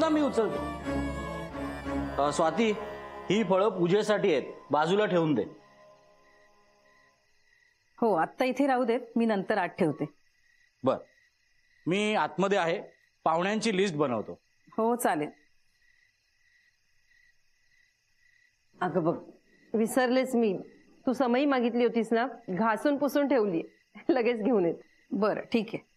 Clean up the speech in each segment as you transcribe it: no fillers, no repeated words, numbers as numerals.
थांब मी उचलतो. स्वाती, ही फळं पूजेसाठी आहेत, बाजूला ठेवून दे. हो, आत्ता इथे राहू देत, मी नंतर आत ठेवते. बर, मी आतमध्ये आहे, पाहुण्यांची लिस्ट बनवतो. हो चालेल. अगं बघ, विसरलेच मी. तू समई मागितली होतीस ना, घासून पुसून ठेवली, लगेच घेऊन येत. बरं ठीक आहे.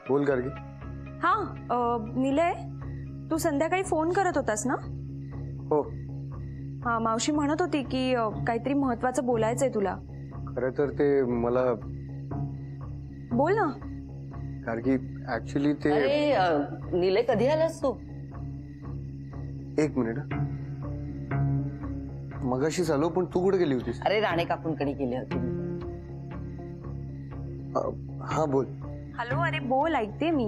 बोल गार्गी. हाँ निलय, तू संध्याकाळी फोन करत होतास ना? हो. हाँ, मावशी म्हणत होती की काहीतरी महत्वाचं बोलायचंय तुला. खरं तर ते मला. बोल ना. गार्गी, ऍक्च्युली ते. अरे निलय, कधी आलास तू? एक मिनिट. मगाशी चालू, पण तू कुठे गेली होतीस? अरे राणे काकूंकडे गेले होते. हा बोल. हॅलो, अरे बोल, ऐकते मी.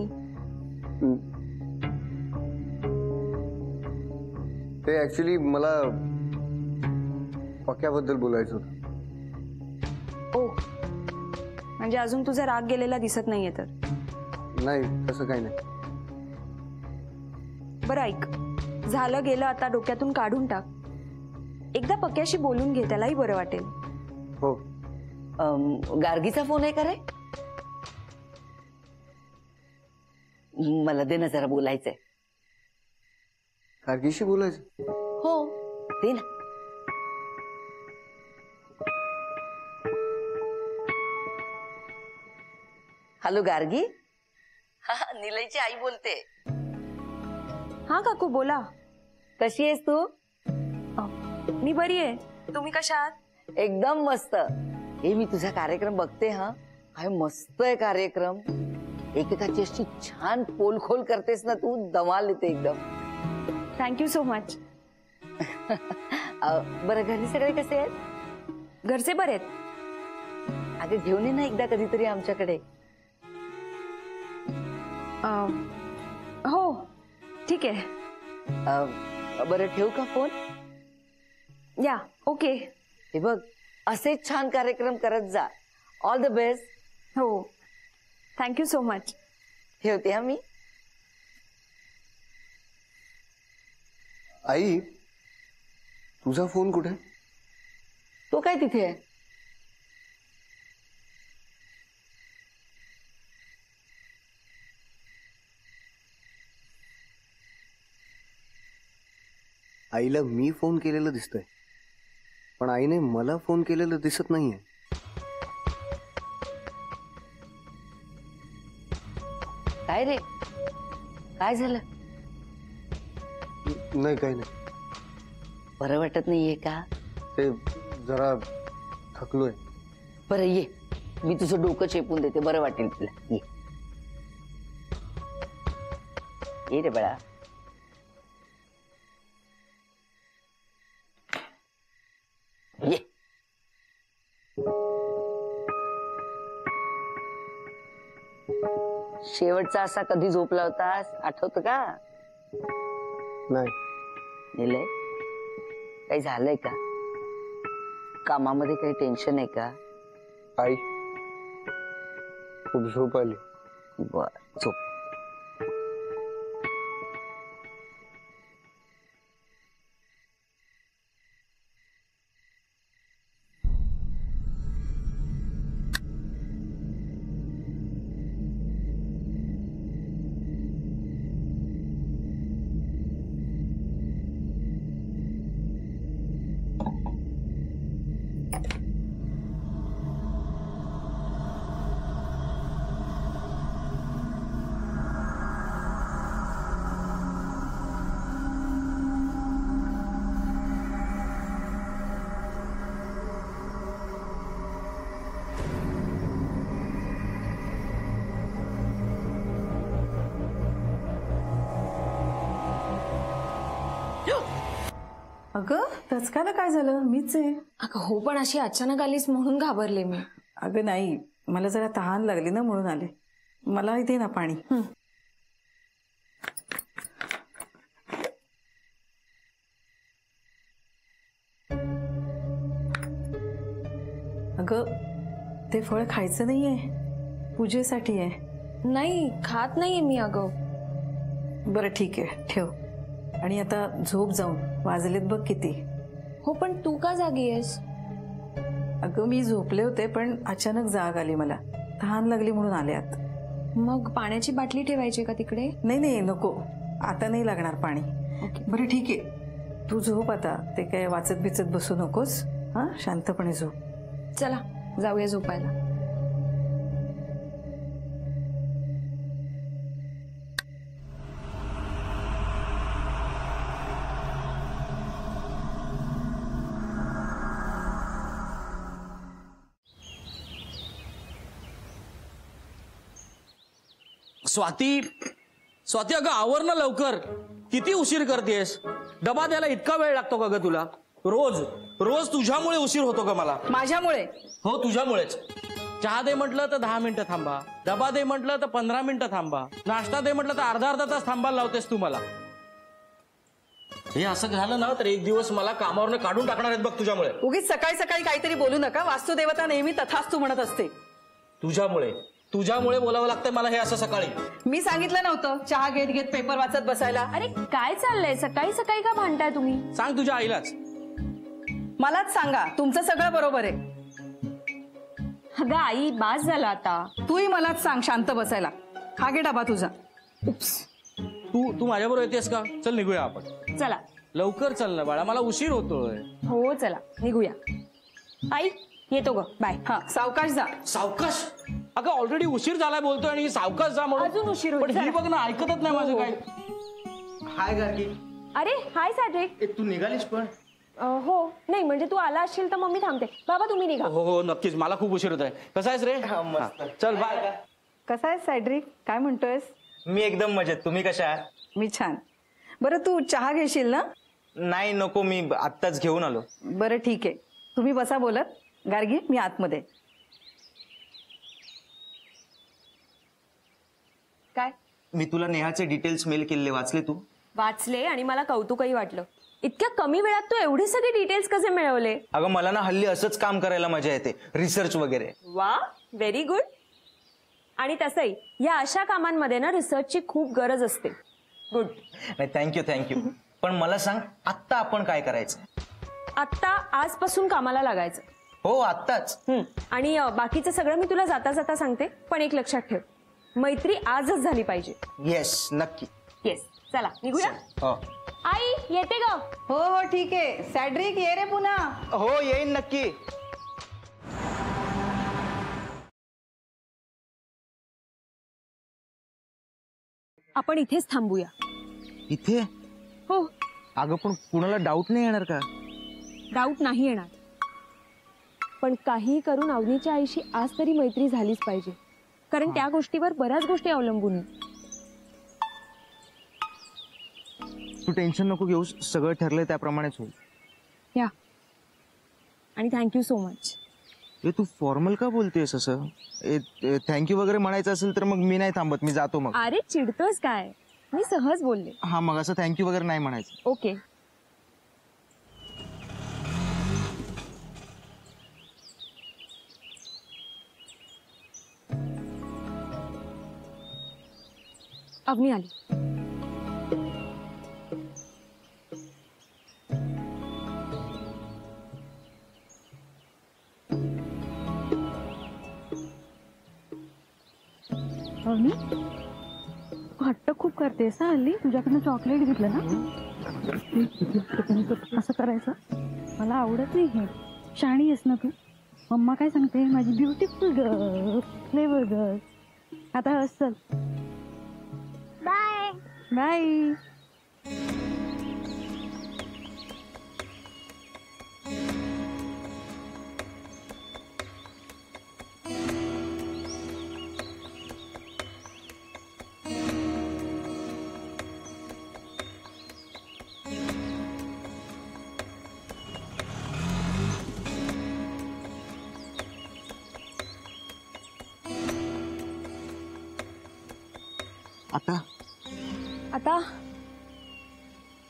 ते ऍक्च्युली मला पक्याबद्दल बोलायचं होतं. ओ, म्हणजे अजून तुझा राग गेलेला दिसत नाहीये तर? नाही, तसं काही नाही. बरं ऐक, झालं गेलं आता डोक्यातून काढून टाक. एकदा पक्याशी बोलून घे, त्यालाही बरं वाटेल. हो. गार्गीचा फोन आहे का रे? मला दे ना, जरा बोलायचंय. गार्गीशी बोलायचं? हो, दे ना. हॅलो गार्गी. हा, निलयची आई बोलते. हा काकू, बोला. कशी आहेस तू? मी बरी आहे, तुम्ही कशा आहात? एकदम मस्त. हे मी तुझा कार्यक्रम बघते. हा, काय मस्त आहे कार्यक्रम. एकेकाची अशी छान पोलखोल करतेस ना तू, दमाल येते एकदम. Thank you so much. बरं, घरी सगळे कसे आहेत? घरचे बरे आहेत. अगं घेऊन ये ना एकदा कधीतरी आमच्याकडे. हो ठीक आहे. बरं, ठेवू का फोन? या, ओके. हे बघ, असेच छान कार्यक्रम करत जा. All the best. हो, थँक्यू सो मच. ठेवते हा मी. आई, तुझा फोन कुठे? तो काय तिथे आहे? आईला मी फोन केलेलं दिसतंय, पण आईने मला फोन केलेलं दिसत नाहीये. काय रे, काय झालं? नाही, काही नाही. बरं वाटत नाहीये का? ते जरा थकलोय. बरं ये, मी तुझं डोकं चेपून देते, बरं वाटेल तुला. ये ये रे बाळा. ये. शेवटचा असा कधी झोपला होतास, आठवतं का? नाही. निलय, काही झालंय का? कामामध्ये काही टेन्शन आहे का? आई, खूप झोप आली. बर, झोप. अगं दचकायला काय झालं? मीच आहे. अगं हो, पण अशी अचानक आलीस म्हणून घाबरले मी. अगं नाही, मला जरा तहान लागली ना म्हणून आले. मला इथे ना पाणी. अगं ते फळ खायचं नाहीये, पूजेसाठी आहे. नाही खात नाहीये मी अगं. बरं ठीक आहे, ठेव. आणि आता झोप जाऊन, वाजलेत बघ किती. हो पण तू का जागी आहेस? अगं मी झोपले होते पण अचानक जाग आली मला. तहान लागली म्हणून आले आत. मग पाण्याची बाटली ठेवायची का तिकडे? नाही नाही नको, आता नाही लागणार पाणी. ओके. बरं ठीक आहे, तू झोप आता. ते काय वाचत बिचत बसू नकोस. हा, शांतपणे झोप. चला जाऊया झोपायला. स्वाती, स्वाती अगं आवर ना लवकर. किती उशीर करतेस? डबा द्यायला इतका वेळ लागतो का ग तुला? रोज रोज तुझ्यामुळे उशीर होतो का मला? माझ्यामुळे? हो तुझ्यामुळेच. चहा दे म्हटलं तर 10 मिनिटं थांबा, डबा दे म्हटलं तर 15 मिनिटं थांबा, नाश्ता दे म्हटलं तर अर्धा तास थांबायला लावतेस तू मला. हे असं झालं ना तर एक दिवस मला कामावरनं काढून टाकणार आहेत बघ तुझ्यामुळे. उगीच सकाळी सकाळी काहीतरी बोलू नका. वास्तुदेवता नेहमी तथास्तू म्हणत असते. तुझ्यामुळे तुझ्यामुळे बोलावं लागतंय मला हे असं सकाळी. मी सांगितलं नव्हतं चहा घेत घेत पेपर वाचत बसायला? अरे काय चाललंय? सकाळी सकाळी का भांडताय तुम्ही? सांग तुझ्या आईलाच. मलाच सांगा, तुमचं सगळं बरोबर आहे. अगं आई बास झाला आता. तूही मलाच सांग शांत बसायला. हा घे डबा तुझा. तू तू माझ्याबरोबर येतेस का? चल निघूया आपण. चला. लवकर चल ना बाळा, मला उशीर होतोय. हो चला निघूया. आई येतो ग, बाय. हा सावकाश जा. सावकाश? अगं ऑलरेडी उशीर झालाय बोलतोय आणि सावकाश जा म्हणून. अजून उशीर होईल. पण ही बघ ना, ऐकतच नाही माझं काय. हाय गार्गी. अरे हाय सॅड्रिक. तू निघालीस पण? हो नाही म्हणजे तू आला असशील तर मग मी थांबते. बाबा तुम्ही निघा. हो हो नक्कीच, मला खूप उशीर होत आहे. कसा आहेस रे? मस्त. चल बाय. कसा आहे सॅड्रिक? काय म्हणतोयस? मी एकदम मजेत. तुम्ही कशा आहात? मी छान. बरं तू चहा घेशील ना? नाही नको, मी आत्ताच घेऊन आलो. बरं ठीक आहे, तुम्ही बसा बोलत. गार्गी मी आतमध्ये. काय? मी तुला नेहाचे डिटेल्स मेल केले, वाचले तू? वाचले आणि मला कौतुकही वाटलं. इतक्या कमी वेळात तू एवढे सगळे डिटेल्स कसे मिळवले? अगं मला ना हल्ली असंच काम करायला मजा येते, रिसर्च वगैरे. वा व्हेरी गुड. आणि तसंही या अशा कामांमध्ये ना रिसर्चची खूप गरज असते. गुड. नाही थँक्यू थँक्यू. पण मला सांग आत्ता आपण काय करायचं? आत्ता आजपासून कामाला लागायचं. हो आत्ताच. आणि बाकीचं सगळं मी तुला जाता जाता सांगते. पण एक लक्षात ठेव, मैत्री आजच झाली पाहिजे. येस नक्की. येस. चला निघूया. हो आई येते ग. हो हो ठीक आहे. सॅड्रिक ये रे पुन्हा. हो येईन नक्की. आपण इथेच थांबूया. इथे? हो. अगं पण कुणाला डाऊट नाही येणार का? डाऊट नाही येणार. पण काही करून अवनीच्या आईशी आज तरी मैत्री झालीच पाहिजे. कारण त्या गोष्टीवर बऱ्याच गोष्टी अवलंबून आहेत. तू टेन्शन नको घेऊस, सगळं ठरलंय त्याप्रमाणेच होईल. या. आणि थँक्यू सो मच. ए तू फॉर्मल का बोलतेस असं? थँक्यू वगैरे म्हणायचं असेल तर मग मी नाही थांबत, मी जातो मग. अरे चिडतोस काय? मी सहज बोलले. हा मग असं थँक्यू वगैरे नाही म्हणायचं. ओके. अवनी आली. अवनी हट्ट खूप करतेस ना हल्ली. तुझ्याकडनं चॉकलेट घेतलं ना, असं करायचं मला आवडत नाही. हे शाणी आहेस ना तू. मम्मा काय सांगते, माझी ब्युटिफुल गर्ल, फ्लेवर गर्ल. आता हस चल. Bye bye. आता आता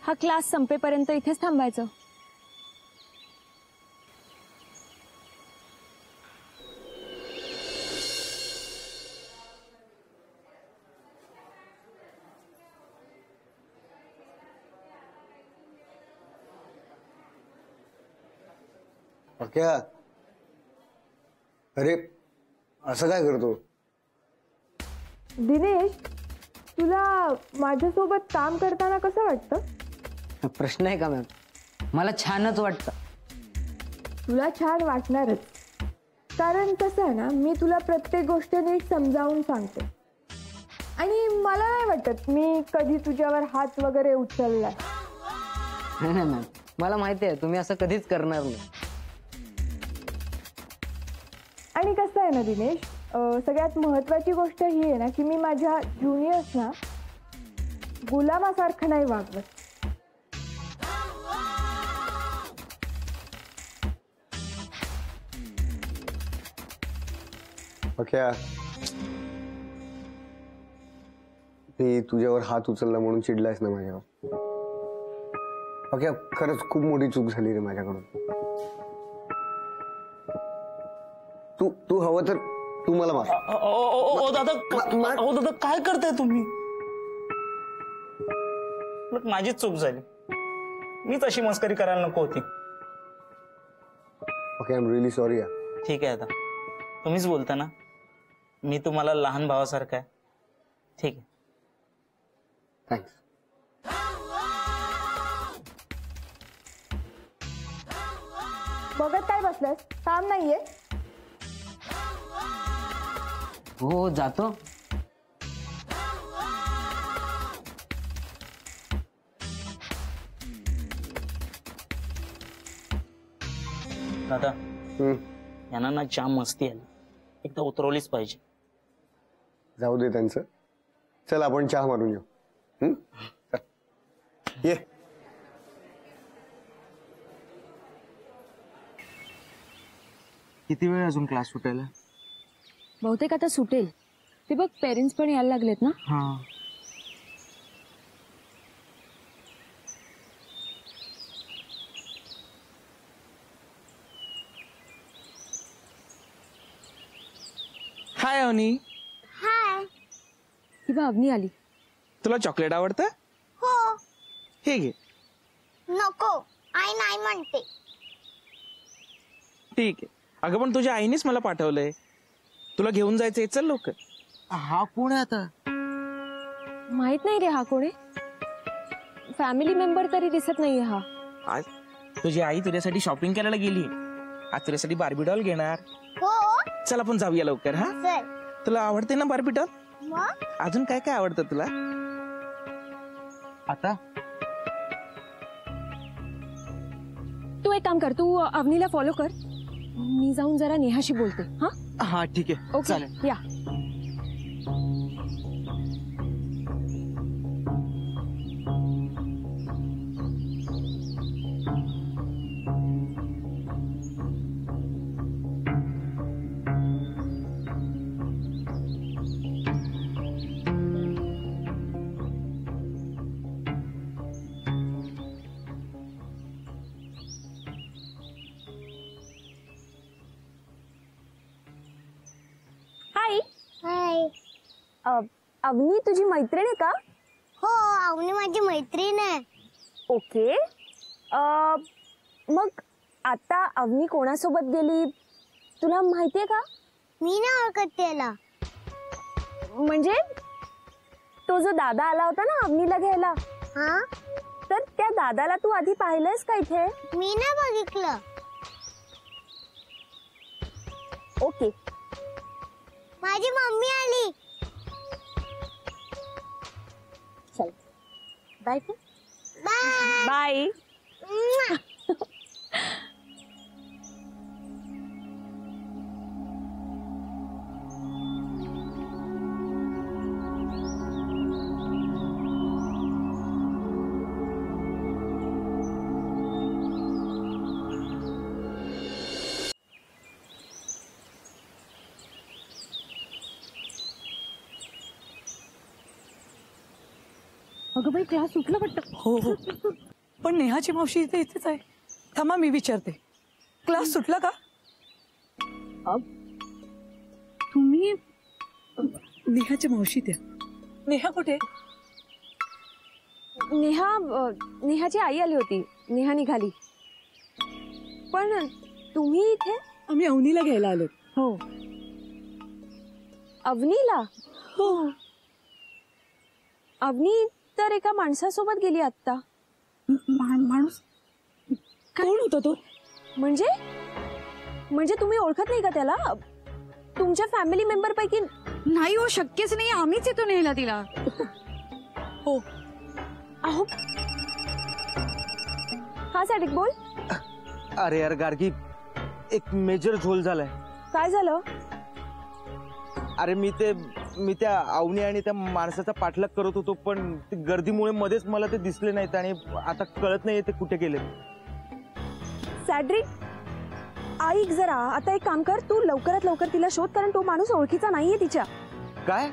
हा क्लास संपेपर्यंत इथेच थांबायचं. क्या? अरे असं काय करतो? दिनेश, तुला माझ्यासोबत काम करताना कसं वाटतं? प्रश्न आहे का मॅम? मला छानच वाटतं. तुला छान वाटणारच, कारण कसं आहे ना, मी तुला प्रत्येक गोष्ट नीट समजावून सांगते आणि मला नाही वाटत मी कधी तुझ्यावर हात वगैरे उचललाय. नाही नाही मॅम, मला माहिती आहे तुम्ही असं कधीच करणार नाही. आणि कसं आहे ना दिनेश, सगळ्यात महत्त्वाची गोष्ट ही आहे ना की मी माझ्या ज्युनियर्सना गुलामासारखं नाही वागवत. क्या? मी तुझ्यावर हात उचलला म्हणून चिडलायस ना माझ्यावर? ओके, खरंच खूप मोठी चूक झाली रे माझ्याकडून. तू तू हवं तर तू मला माफ. ओ दादा, ओ दादा, काय करताय तुम्ही? माझीच चूक झाली. मीच अशी मस्करी करायला नको होती. Okay, I am really sorry यार. ठीक आहे, आता तुम्हीच बोलता ना, मी तुम्हाला लहान भावासारखा आहे. ठीक आहे. थँक्स. बघत काय बसलास? काम नाहीये? हो जातो. दादा, यांना ना जाम मस्ती आली, एकदा उतरवलीच पाहिजे. जाऊ दे त्यांचं. चल आपण चहा मारून येऊ. चल. ये. किती वेळ अजून क्लास सुटायला? बहुतेक आता सुटेल. ते बघ, पेरेंट्स पण यायला लागलेत ना. हा. हाय अवनी. ही बघ, अवनी आली. तुला चॉकलेट आवडतं? हो. हे घे. नको, आई नाही म्हणते. ठीक आहे. अगं पण तुझ्या आईनेच मला पाठवलंय. तुला घेऊन जायचंय, चल लवकर. हा कोण आहे आता? माहित नाही रे हा कोणी. फॅमिली मेंबर तरी दिसत नाहीये हा. आज तुझी आई तुझ्यासाठी शॉपिंग करायला गेली. आज तुझ्यासाठी बार्बी डॉल घेणार. हो. चल आपण जाऊया लवकर. हा, चल. तुला आवडते ना बार्बी डॉल? मग अजून काय काय आवडतं तुला? आता तू एक काम कर, तू अवनीला फॉलो कर. मी जाऊन जरा नेहाशी बोलते. हा हा ठीक आहे, ओके, चालेल. या. हाय. हाय. अवनी तुझी मैत्रीण आहे का? हो, अवनी माझी मैत्रीण आहे. ओके. मग आता अवनी कोणासोबत गेली तुला माहितीये का? मी नाही ओळखत त्याला. म्हणजे तो जो दादा आला होता ना अवनीला घ्यायला, हा, तर त्या दादाला तू आधी पाहिलंयस का इथे? मी नाही बघितलं. ओके. माझी मम्मी आली. चल बाय. बाय. बाय. अगं बाई क्लास सुटलं वाटतं. हो हो, पण नेहाची मावशी इथेच आहे. थांबा मी विचारते, क्लास सुटला का? तुम्ही नेहाची मावशी द्या. नेहा कुठे? नेहाची आई आली होती, नेहा निघाली. पण तुम्ही इथे? आम्ही अवनीला घ्यायला आलो. हो. अवनीला? हो. अवनी तर एका माणसासोबत गेली आत्ता. माणूस कोण होता तो? म्हणजे तुम्ही ओळखत नाही का त्याला? तुमच्या फॅमिली मेंबर पैकी नाही हो, शक्यच नाही. आम्हीच येतो न्यायला तिला. हो. अहो हा सॅडिक बोल. अरे यार गार्गी, एक मेजर झोल झालाय. काय झालं? अरे मी त्या अवनी आणि त्या माणसाचा पाठलाग करत होतो, पण गर्दीमुळे मध्येच मला ते दिसले नाहीत आणि आता कळत नाहीये ते कुठे गेले. सॅड्रिक, ऐक जरा, आता एक काम कर, तू लवकरात लवकर तिला शोध, कारण तो माणूस ओळखीचा नाहीये तिच्या. काय?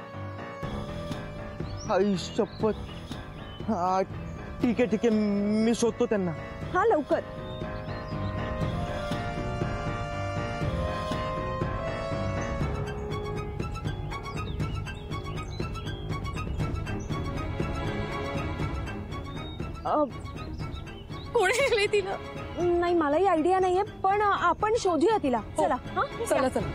आई शपथ. हा ठीक आहे, मी शोधतो त्यांना. हा लवकर. कोणी नेले तिला? नाही मलाही आयडिया नाहीये, पण आपण शोधूया तिला. चला. हा चला चला.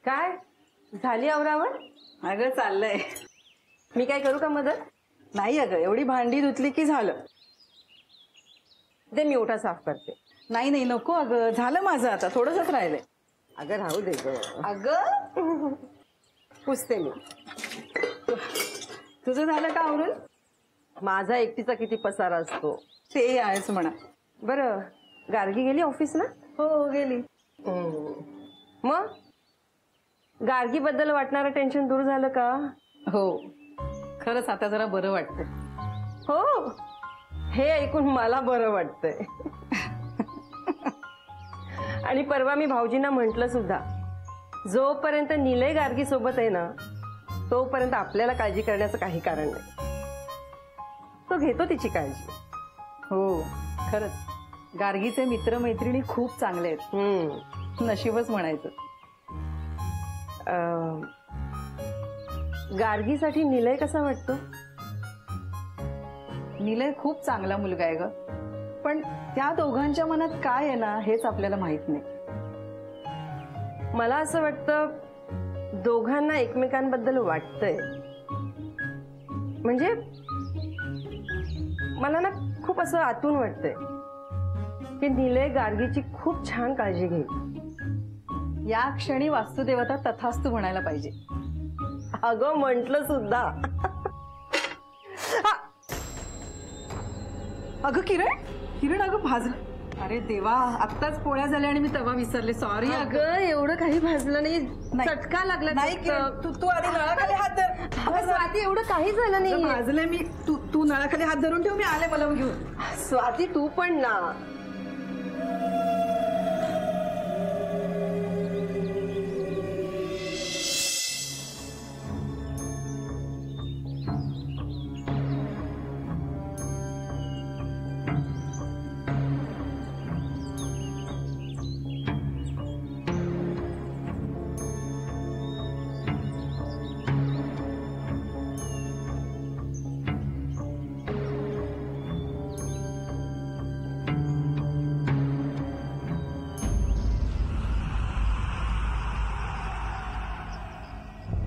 काय झाली आवरावर? अगं चाललंय. मी काय करू का मदत? नाही अगं, एवढी भांडी धुतली की झालं. दे मी ओटा साफ करते. नाही नाही नको अगं, झालं माझं, आता थोडंसंच राहिलंय. अगं राहू दे ग. अगं पुसते मी. तुझं झालं का आवरून? माझा एकटीचा किती पसारा असतो. ते आहेच म्हणा. बरं गार्गी गेली ऑफिसला? हो गेली. मग गार्गी बद्दल वाटणारं टेन्शन दूर झालं का? हो खरंच आता जरा बरं वाटतंय. हो हे ऐकून मला बरं वाटतंय. आणि परवा मी भाऊजींना म्हटलं सुद्धा, जोपर्यंत निलय गार्गी सोबत आहे ना तोपर्यंत आपल्याला काळजी करण्याचं काही कारण नाही. तो घेतो तिची काळजी. हो खरंच गार्गीचे मित्रमैत्रिणी खूप चांगले आहेत. नशीबच म्हणायचं. गार्गीसाठी निलय कसा वाटतो? निलय खूप चांगला मुलगा आहे ग, पण त्या दोघांच्या मनात काय आहे ना हेच आपल्याला माहित नाही. मला असं वाटतं दोघांना एकमेकांबद्दल वाटतंय. म्हणजे मला ना खूप असं आतून वाटतंय की निलय गार्गीची खूप छान काळजी घेईल. या क्षणी वास्तुदेवता तथास्तु म्हणायला पाहिजे. अगं म्हंटल सुद्धा. अगं किरण अगं भाजलं. अरे देवा, आत्ताच पोळ्या झाल्या आणि मी तवा विसरले. सॉरी. अगं एवढं काही भाजलं नाही, चटका लागला. नाही तू आधी नळाखाली हात धर. स्वाती एवढं काही झालं नाही. भाजलं मी. तू नळाखाली हात धरून ठेव, मी आले मला घेऊन. स्वाती तू पण ना.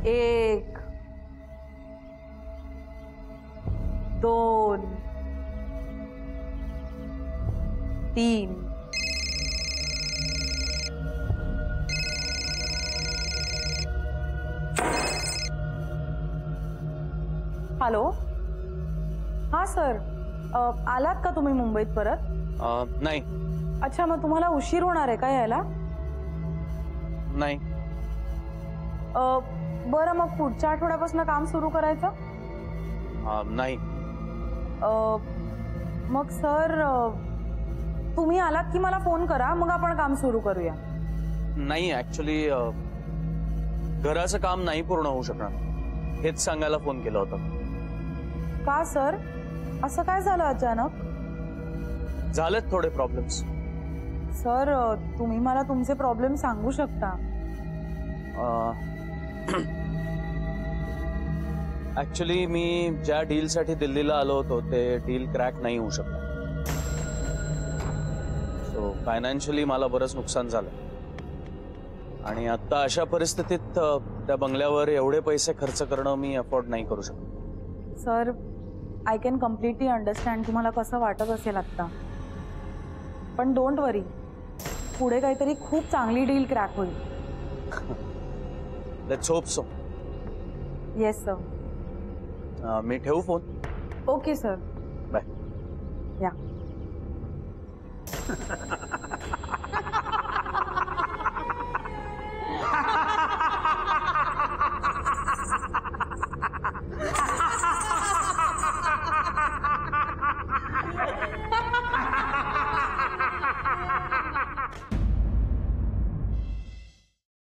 एक, दोन, तीन. हॅलो. हा सर, आलात का तुम्ही मुंबईत परत? नाही. अच्छा, मग तुम्हाला उशीर होणार आहे का यायला? नाही. बरं, मग पुढच्या आठवड्यापासून काम सुरू करायचं? नाही. मग सर तुम्ही आलात की मला फोन करा, मग आपण काम सुरू करूया. नाही ऍक्च्युली घराचं काम नाही पूर्ण होऊ शकणार हेच सांगायला फोन केला होता. का सर, असं काय झालं अचानक? झालेत थोडे प्रॉब्लेम्स. सर तुम्ही मला तुमचे प्रॉब्लेम सांगू शकता. ऍक्च्युली मी ज्या डील साठी दिल्लीला आलो होतो ते डील क्रॅक नाही होऊ शकलं. सो फायनान्शियली मला बरंच नुकसान झालं आणि आता अशा परिस्थितीत त्या बंगल्यावर एवढे पैसे खर्च करणं मी अफोर्ड नाही करू शकत. Sir I can completely understand तुम्हाला कसं वाटत असेल आत्ता, पण डोंट वरी, पुढे काहीतरी खूप चांगली डील क्रॅक होईल. Let's hope so. Yes sir. मी ठेवू फोन? Okay sir. बाय. या